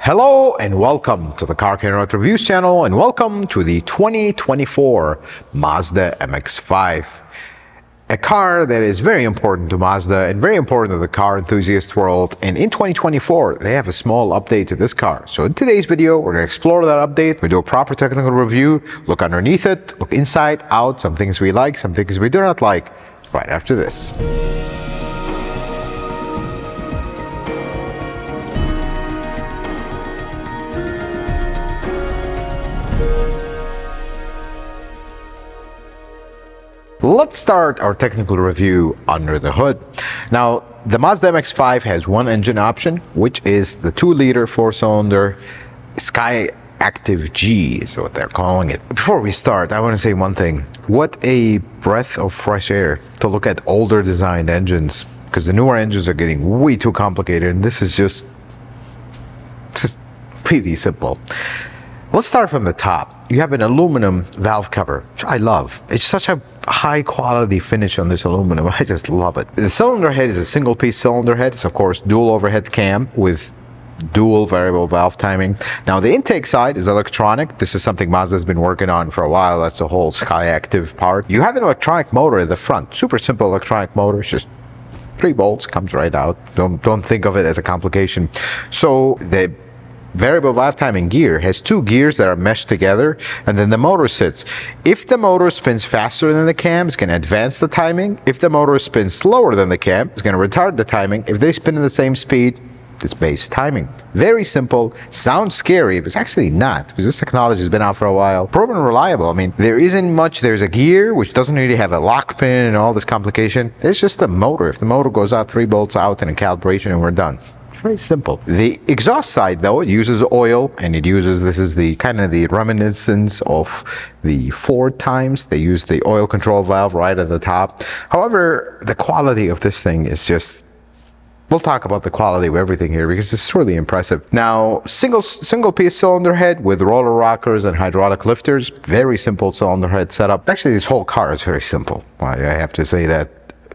Hello and welcome to the Car Care Auto Reviews channel, and welcome to the 2024 Mazda MX-5. A car that is very important to Mazda and very important to the car enthusiast world. And in 2024, they have a small update to this car. So in today's video, we're going to explore that update. We do a proper technical review, look underneath it, look inside, out, some things we like, some things we do not like, right after this. Let's start our technical review under the hood. Now, the Mazda MX-5 has one engine option, which is the 2-liter 4-cylinder Sky Active G is what they're calling it. Before we start, I want to say one thing. What a breath of fresh air to look at older designed engines, because the newer engines are getting way too complicated, and this is just pretty simple. Let's start from the top. You have an aluminum valve cover, which I love. It's such a high quality finish on this aluminum. I just love it. The cylinder head is a single piece cylinder head. It's of course dual overhead cam with dual variable valve timing. Now the intake side is electronic. This is something Mazda's been working on for a while. That's the whole Sky Active part. You have an electronic motor at the front. Super simple electronic motor. It's just 3 bolts, comes right out. Don't think of it as a complication. So the variable valve timing gear has 2 gears that are meshed together, and then the motor sits. If the motor spins faster than the cam, it's going to advance the timing. If the motor spins slower than the cam, it's going to retard the timing. If they spin at the same speed, it's base timing. Very simple. Sounds scary, but it's actually not, because this technology has been out for a while. Proven reliable. I mean, there isn't much. There's a gear, which doesn't really have a lock pin and all this complication. There's just a motor. If the motor goes out, 3 bolts out and a calibration, and we're done. Very simple. The exhaust side, though, it uses oil, and it uses, this is the kind of the reminiscence of the Ford times. They use the oil control valve right at the top. However, the quality of this thing is just, we'll talk about the quality of everything here because it's really impressive. Now, single piece cylinder head with roller rockers and hydraulic lifters. Very simple cylinder head setup. Actually, this whole car is very simple. I have to say that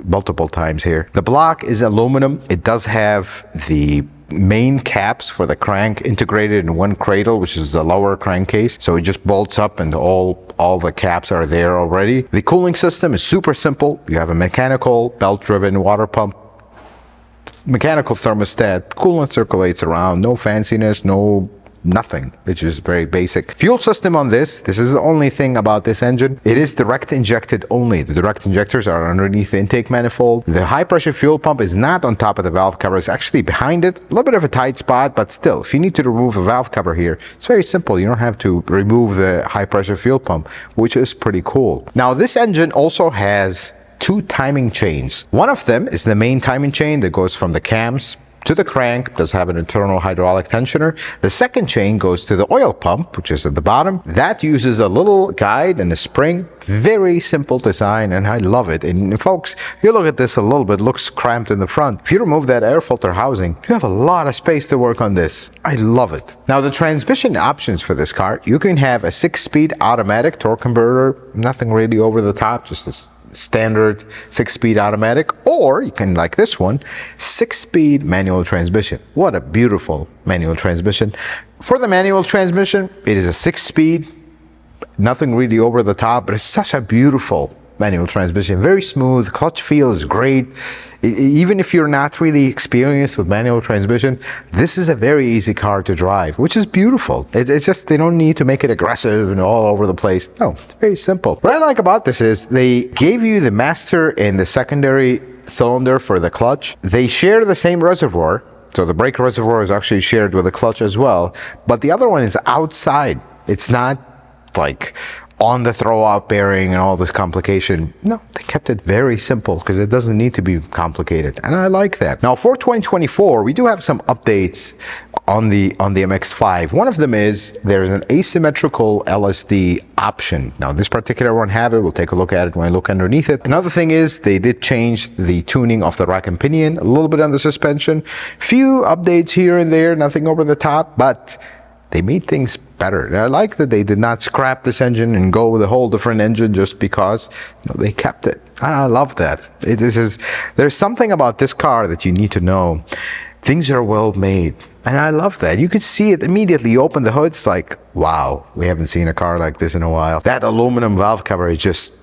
multiple times here. The block is aluminum. It does have the main caps for the crank integrated in one cradle, which is the lower crankcase. So it just bolts up and all the caps are there already. The cooling system is super simple. You have a mechanical belt-driven water pump, mechanical thermostat. Coolant circulates around. No fanciness, nothing. It's just very basic. Fuel system on this is the only thing about this engine. It is direct injected only. The direct injectors are underneath the intake manifold. The high pressure fuel pump is not on top of the valve cover. It's actually behind it. A little bit of a tight spot, but still, if you need to remove a valve cover here, it's very simple. You don't have to remove the high pressure fuel pump, which is pretty cool. Now, this engine also has 2 timing chains. One of them is the main timing chain that goes from the cams to the crank. Does have an internal hydraulic tensioner. The second chain goes to the oil pump, which is at the bottom. That uses a little guide and a spring. Very simple design, and I love it. And folks, you look at this a little bit, looks cramped in the front. If you remove that air filter housing, you have a lot of space to work on this. I love it. Now, the transmission options for this car, you can have a 6-speed automatic torque converter, nothing really over the top, just a standard 6-speed automatic, or you can, like this one, 6-speed manual transmission. What a beautiful manual transmission. For the manual transmission, it is a 6-speed, nothing really over the top, but it's such a beautiful manual transmission. Very smooth. Clutch feel is great. Even if you're not really experienced with manual transmission, this is a very easy car to drive, which is beautiful. It's just, they don't need to make it aggressive and all over the place. No, it's very simple. What I like about this is they gave you the master and the secondary cylinder for the clutch. They share the same reservoir. So the brake reservoir is actually shared with the clutch as well. But the other one is outside. It's not like on the throw-out bearing and all this complication. No, they kept it very simple because it doesn't need to be complicated, and I like that. Now, for 2024, we do have some updates on the MX-5. One of them is there's an asymmetrical LSD option. Now, this particular one have it. We'll take a look at it when I look underneath it. Another thing is they did change the tuning of the rack and pinion, a little bit on the suspension. Few updates here and there, nothing over the top, but they made things better. And I like that they did not scrap this engine and go with a whole different engine just because. They kept it. I love that. There's something about this car that you need to know. Things are well made. And I love that. You could see it immediately. You open the hood, it's like, wow, we haven't seen a car like this in a while. That aluminum valve cover is just,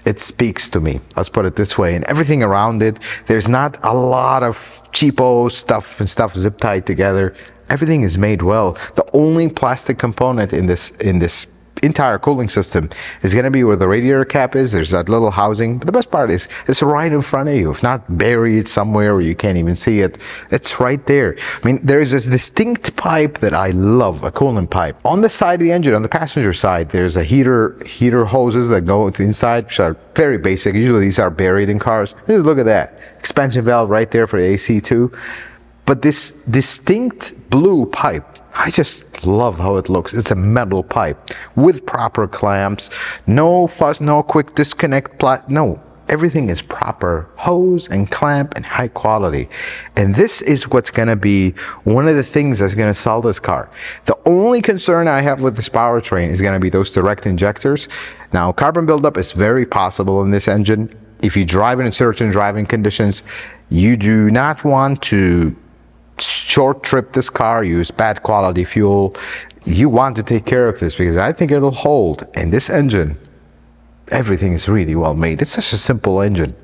it speaks to me. Let's put it this way. And everything around it, there's not a lot of cheapo stuff and stuff zip tied together. Everything is made well. The only plastic component in this entire cooling system is going to be where the radiator cap is. There's that little housing, but the best part is it's right in front of you. If not buried somewhere where you can't even see it, it's right there. I mean, there's this distinct pipe that I love, a coolant pipe. On the side of the engine, on the passenger side, there's a heater hoses that go inside, which are very basic. Usually these are buried in cars. Just look at that. Expansion valve right there for the AC too. But this distinct blue pipe, I just love how it looks. It's a metal pipe with proper clamps, no fuss, no quick disconnect, no. Everything is proper hose and clamp and high quality. And this is what's gonna be one of the things that's gonna sell this car. The only concern I have with this powertrain is gonna be those direct injectors. Now, carbon buildup is very possible in this engine. If you drive it in certain driving conditions, you do not want to short trip this car, use bad quality fuel. You want to take care of this because I think it'll hold. And this engine, everything is really well made. It's such a simple engine.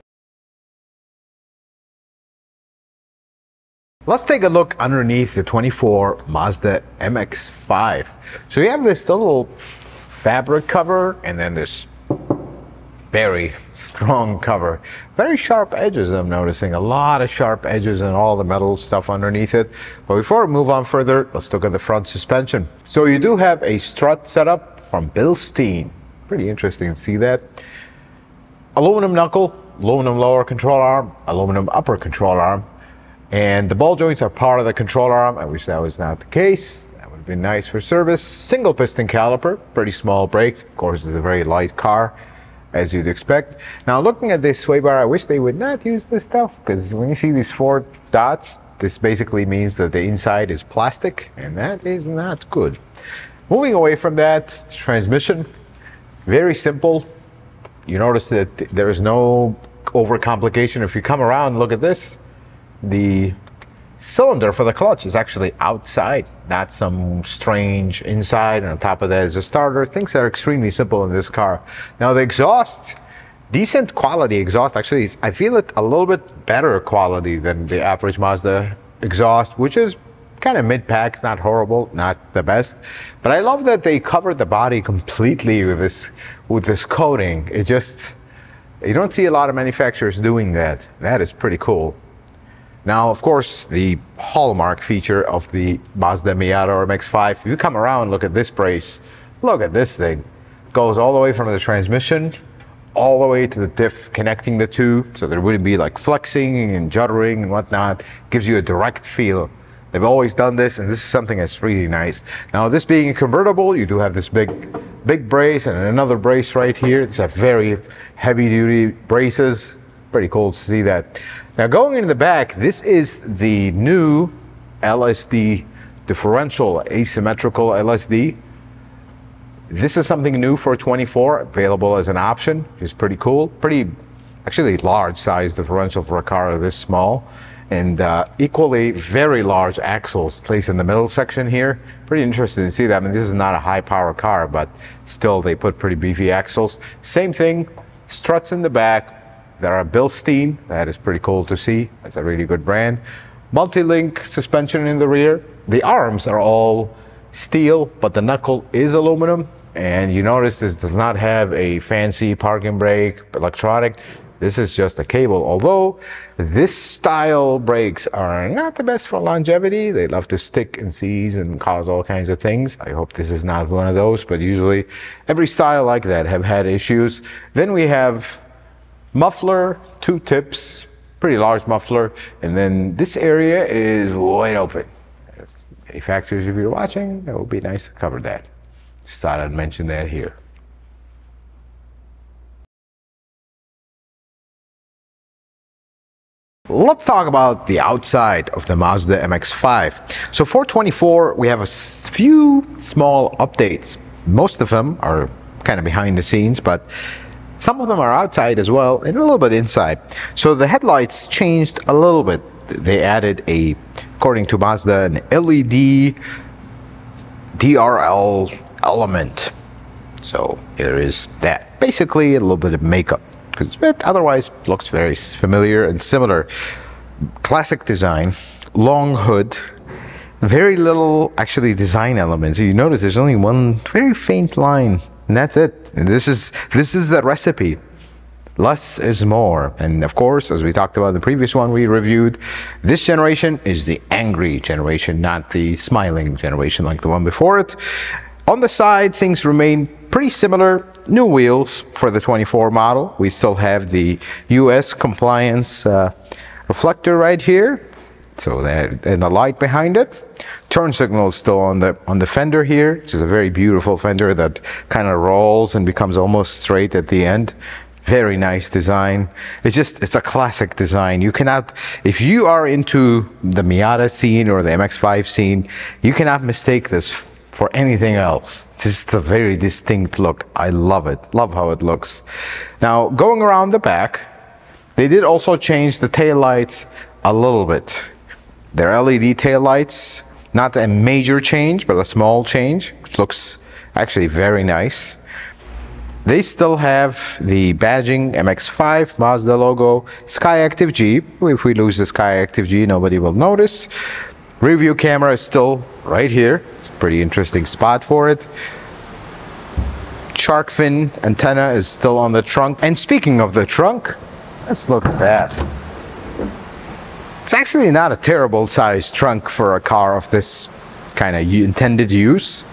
Let's take a look underneath the 24 Mazda MX-5. So you have this little fabric cover and then this very strong cover. Very sharp edges, I'm noticing. A lot of sharp edges and all the metal stuff underneath it. But before we move on further, let's look at the front suspension. So you do have a strut setup from Bilstein. Pretty interesting to see that. Aluminum knuckle, aluminum lower control arm, aluminum upper control arm. And the ball joints are part of the control arm. I wish that was not the case. That would be nice for service. Single piston caliper, pretty small brakes. Of course, it's a very light car, as you'd expect. Now, looking at this sway bar, I wish they would not use this stuff, because when you see these 4 dots, this basically means that the inside is plastic, and that is not good. Moving away from that, transmission, very simple. You notice that there is no overcomplication. If you come around and look at this, the cylinder for the clutch is actually outside, not some strange inside, and on top of that is a starter. Things that are extremely simple in this car. Now the exhaust, decent quality exhaust. Actually, I feel it a little bit better quality than the average Mazda exhaust, which is kind of mid-pack, not horrible, not the best. But I love that they covered the body completely with this coating. It just, you don't see a lot of manufacturers doing that. That is pretty cool. Now, of course, the hallmark feature of the Mazda Miata MX-5, if you come around and look at this brace, look at this thing. It goes all the way from the transmission, all the way to the diff, connecting the two, so there wouldn't be like flexing and juddering and whatnot. It gives you a direct feel. They've always done this, and this is something that's really nice. Now, this being a convertible, you do have this big brace and another brace right here. These are very heavy-duty braces. Pretty cool to see that. Now, going into the back, this is the new LSD differential, asymmetrical LSD. This is something new for 24, available as an option, which is pretty cool. Pretty, actually large size differential for a car this small. And equally very large axles placed in the middle section here. Pretty interesting to see that. I mean, this is not a high power car, but still they put pretty beefy axles. Same thing, struts in the back. There are Bilstein, that is pretty cool to see. That's a really good brand. Multi-link suspension in the rear. The arms are all steel, but the knuckle is aluminum. And you notice this does not have a fancy parking brake, electronic. This is just a cable. Although this style brakes are not the best for longevity. They love to stick and seize and cause all kinds of things. I hope this is not one of those, but usually every style like that have had issues. Then we have muffler, 2 tips, pretty large muffler, and then this area is wide open. Manufacturers, if you're watching, it would be nice to cover that. Just thought I'd mention that here. Let's talk about the outside of the Mazda MX-5. So for 24, we have a few small updates. Most of them are kind of behind the scenes, but some of them are outside as well, and a little bit inside. So the headlights changed a little bit. They added a according to Mazda, an LED DRL element. So there is that. Basically a little bit of makeup, because it otherwise looks very familiar and similar. Classic design, long hood, very little actually design elements. You notice there's only one very faint line, and that's it. And this is the recipe. Less is more. And of course, as we talked about in the previous one we reviewed, this generation is the angry generation, not the smiling generation like the one before it. On the side, things remain pretty similar. New wheels for the 24 model. We still have the US compliance reflector right here, so that, and the light behind it. Turn signal is still on the fender here, which is a very beautiful fender that kind of rolls and becomes almost straight at the end. Very nice design. It's a classic design. You cannot, if you are into the Miata scene or the MX-5 scene, you cannot mistake this for anything else. It's just a very distinct look. I love it. Love how it looks. Now, going around the back, they did also change the tail lights a little bit. They're LED tail lights, not a major change, but a small change, which looks actually very nice. They still have the badging MX-5 Mazda logo, Skyactiv G. If we lose the Skyactiv G, nobody will notice. Rear view camera is still right here. It's a pretty interesting spot for it. Shark fin antenna is still on the trunk. And speaking of the trunk, let's look at that. It's actually not a terrible sized trunk for a car of this kind of intended use.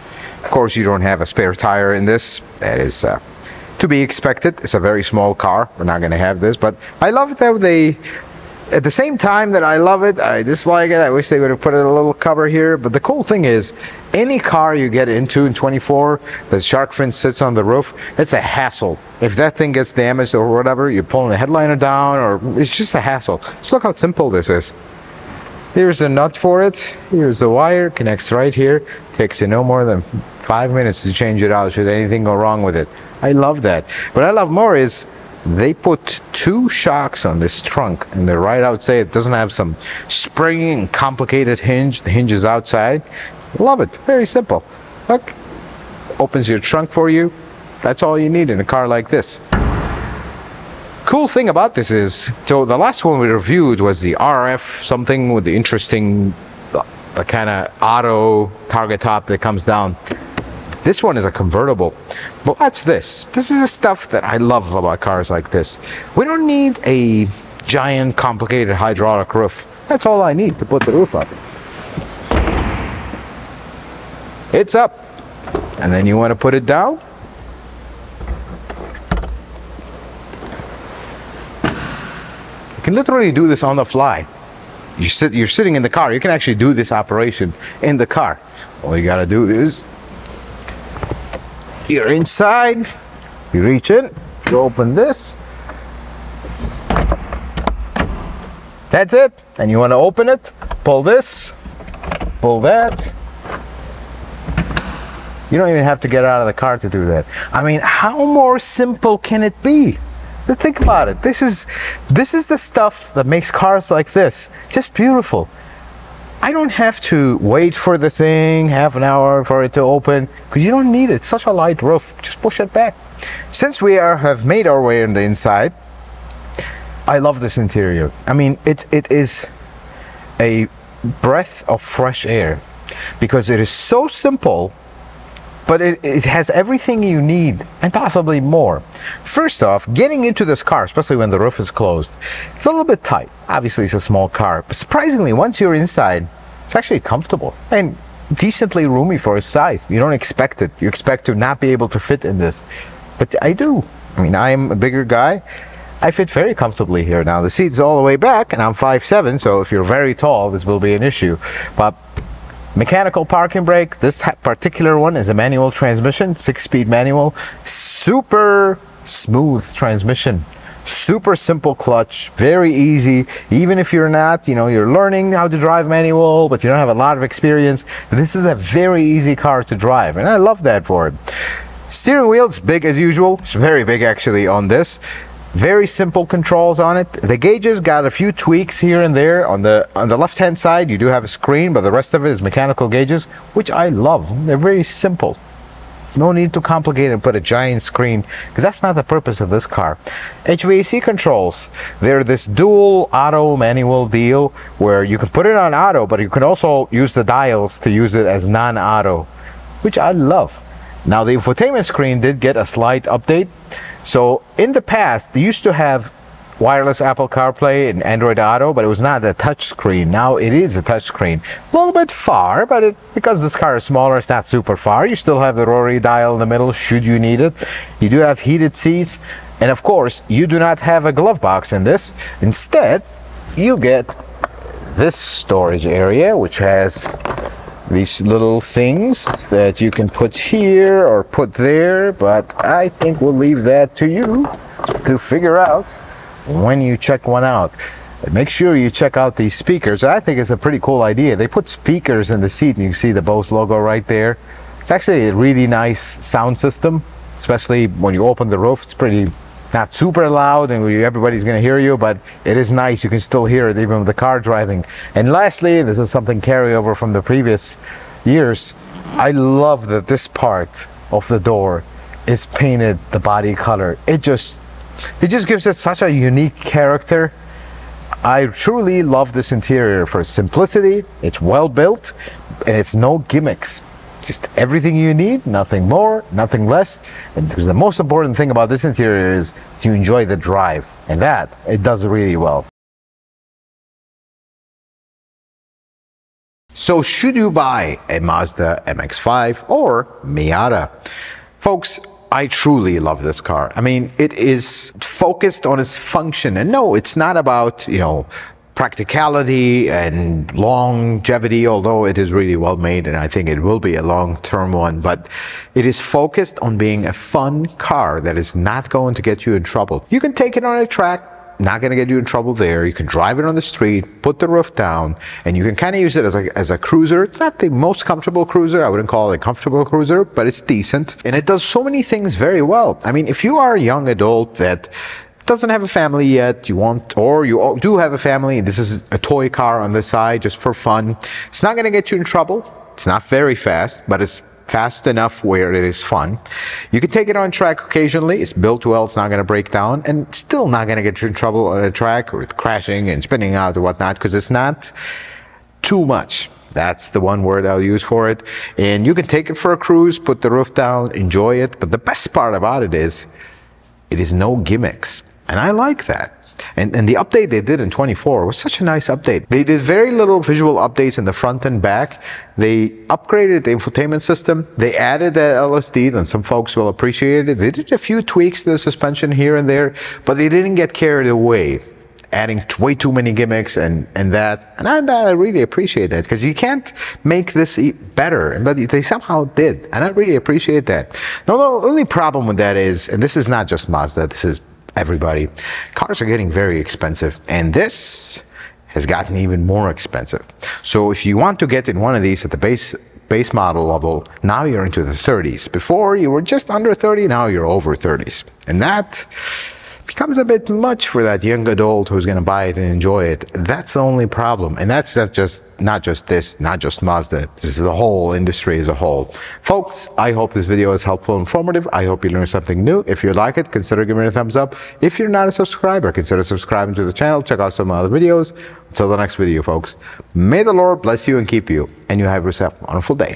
Of course, you don't have a spare tire in this. That is to be expected. It's a very small car. We're not going to have this, but I love that they, at the same time that I love it, I dislike it. I wish they would have put a little cover here. But the cool thing is, any car you get into in 24, the shark fin sits on the roof, it's a hassle. If that thing gets damaged or whatever, you're pulling the headliner down, or it's just a hassle. Just look how simple this is. Here's a nut for it. Here's the wire, connects right here. Takes you no more than 5 minutes to change it out should anything go wrong with it. I love that. What I love more is they put 2 shocks on this trunk, and they're right outside. It doesn't have some springing and complicated hinge. The hinge is outside. Love it. Very simple. Look, opens your trunk for you. That's all you need in a car like this. Cool thing about this is, so the last one we reviewed was the RF something with the interesting, the kind of auto target top that comes down. This one is a convertible. But watch this. This is the stuff that I love about cars like this. We don't need a giant, complicated hydraulic roof. That's all I need to put the roof up. It's up. And then you want to put it down. You can literally do this on the fly. You're sitting in the car. You can actually do this operation in the car. All you got to do is, you're inside, you reach in, you open this. That's it. And you want to open it, pull this, pull that. You don't even have to get out of the car to do that. I mean, how more simple can it be? Think about it. This is the stuff that makes cars like this just beautiful. I don't have to wait for the thing half an hour for it to open, because you don't need it. It's such a light roof. Just push it back. Since we have made our way on the inside, I love this interior. I mean, it is a breath of fresh air, because it is so simple, but it has everything you need and possibly more. First off, getting into this car, especially when the roof is closed, it's a little bit tight. Obviously, it's a small car, but surprisingly, once you're inside, it's actually comfortable and decently roomy for its size. You don't expect it. You expect to not be able to fit in this, but I do. I mean, I am a bigger guy. I fit very comfortably here. Now, the seat's all the way back, and I'm 5'7", so if you're very tall, this will be an issue. But mechanical parking brake, this particular one is a manual transmission, 6-speed manual, super smooth transmission, super simple clutch, very easy. Even if you're not, you're learning how to drive manual, but you don't have a lot of experience, this is a very easy car to drive, and I love that for it. Steering wheel is big as usual. It's very big actually on this. Very simple controls on it. The gauges got a few tweaks here and there. On the left hand side you do have a screen, but the rest of it is mechanical gauges, which I love. They're very simple. No need to complicate and put a giant screen, because that's not the purpose of this car. HVAC controls, they're this dual auto manual deal where you can put it on auto, but you can also use the dials to use it as non-auto, which I love. Now the infotainment screen did get a slight update. So in the past they used to have wireless Apple CarPlay and Android Auto, but it was not a touch screen. Now it is a touch screen. A little bit far, but because this car is smaller, it's not super far. You still have the rotary dial in the middle should you need it. You do have heated seats, and of course you do not have a glove box in this. Instead you get this storage area, which has these little things that you can put here or put there, but I think we'll leave that to you to figure out when you check one out. Make sure you check out these speakers. I think it's a pretty cool idea. They put speakers in the seat, and you can see the Bose logo right there. It's actually a really nice sound system, especially when you open the roof. It's pretty, not super loud and everybody's gonna hear you, but it is nice. You can still hear it even with the car driving. And lastly, this is something carryover from the previous years. I love that this part of the door is painted the body color. It just gives it such a unique character. I truly love this interior for its simplicity. It's well built and it's no gimmicks. Just everything you need, nothing more, nothing less. And because the most important thing about this interior is to enjoy the drive, and that it does really well. So should you buy a Mazda MX-5 or Miata? Folks, I truly love this car. I mean, it is focused on its function. And no, it's not about, you know, practicality and longevity, although it is really well made and I think it will be a long-term one, but it is focused on being a fun car that is not going to get you in trouble. You can take it on a track, not going to get you in trouble there. You can drive it on the street, put the roof down, and you can kind of use it as a cruiser. It's not the most comfortable cruiser. I wouldn't call it a comfortable cruiser, but it's decent. And it does so many things very well. I mean, if you are a young adult that doesn't have a family yet, you want, or you do have a family, and this is a toy car on the side just for fun, it's not going to get you in trouble. It's not very fast, but it's fast enough where it is fun. You can take it on track occasionally. It's built well, it's not going to break down, and still not going to get you in trouble on a track with crashing and spinning out or whatnot, because it's not too much. That's the one word I'll use for it. And you can take it for a cruise, put the roof down, enjoy it. But the best part about it is no gimmicks. And I like that. And the update they did in 24 was such a nice update. They did very little visual updates in the front and back. They upgraded the infotainment system. They added that LSD, and some folks will appreciate it. They did a few tweaks to the suspension here and there, but they didn't get carried away, adding way too many gimmicks and that. And I really appreciate that, because you can't make this better, but they somehow did. And I really appreciate that. Now, the only problem with that is, and this is not just Mazda, this is everybody, cars are getting very expensive, and this has gotten even more expensive. So if you want to get in one of these at the base model level, now you're into the 30s. Before you were just under 30, now you're over 30s. And that becomes a bit much for that young adult who's going to buy it and enjoy it. That's the only problem. And that's not just Mazda. This is the whole industry as a whole. Folks, I hope this video is helpful and informative. I hope you learned something new. If you like it, consider giving it a thumbs up. If you're not a subscriber, consider subscribing to the channel. Check out some other videos. Until the next video, folks, may the Lord bless you and keep you, and you have yourself a wonderful day.